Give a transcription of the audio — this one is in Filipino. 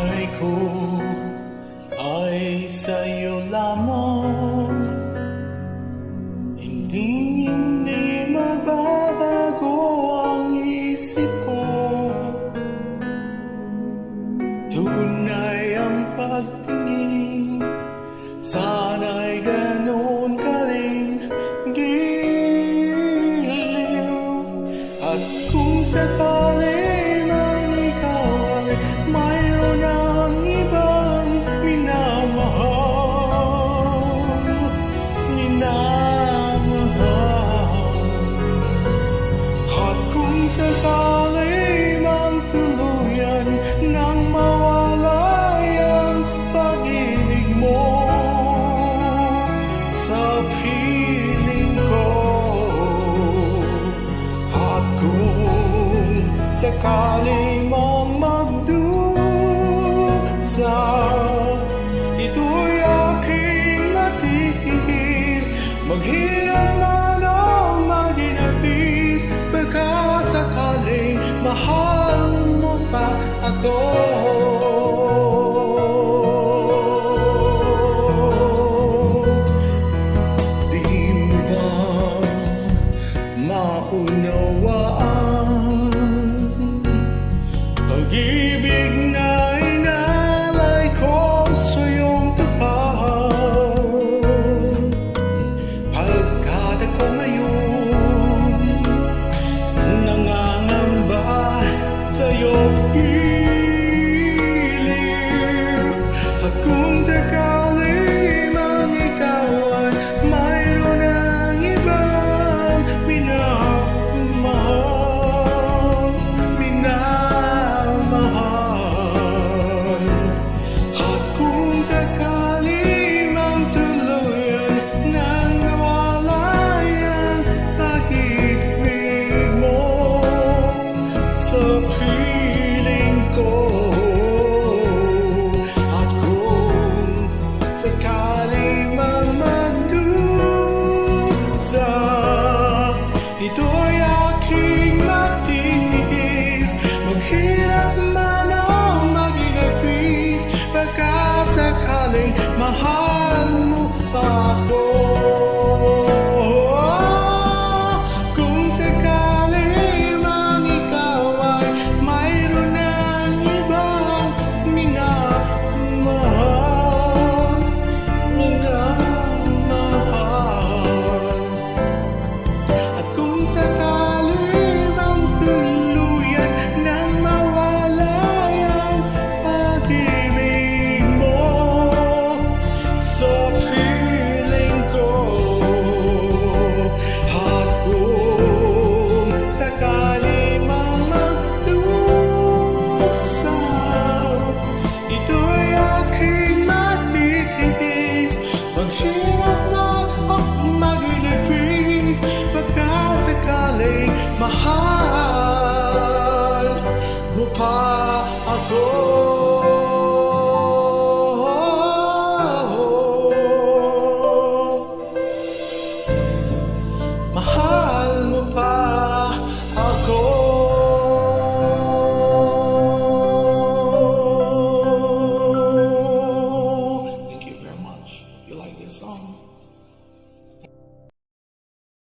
buhay ko ay sa'yo lamang. Hindi magbabago ang isip ko. Tunay ang pagtingin, sana'y ganon ka rin giliw. At kung sakali man ikaw ay mayroon ng ibang minamahal, at kung sakali mang tuluyan nang mawala ang pag-ibig mo sa piling ko, at kung sakali mang magdusa, ito'y aking matitiis. Maghirap man o maginapis, baka sakaling mahal mo pa ako. Di mo ba maunawaan pag-ibig na inalay ko sa iyong tapat? Pagkat ako ngayon nangangamba sa iyong piling, at kung sakali man ikaw ay mayroon ng ibang minamahal, at kung sakali mang tuluyan nang nawala ang pag-ibig mo sa piling ko, at kung sakali mang magdusa, ito'y aking matitiis. Maghirap man o maginapis, baka sakaling mahal mo pa ako. Kung sakali mang ikaw ay mayroon ng ibang minamahal, at kung sakali mang tuluyan nang mawala ang pag-ibig mo sa piling ko, at kung sakali mang magdusa, ito'y aking matitiis. Maghirap man o maginipis, baka sakaling mahal mo pa ako. Mahal mo pa ako. Thank you very much. If you like this song,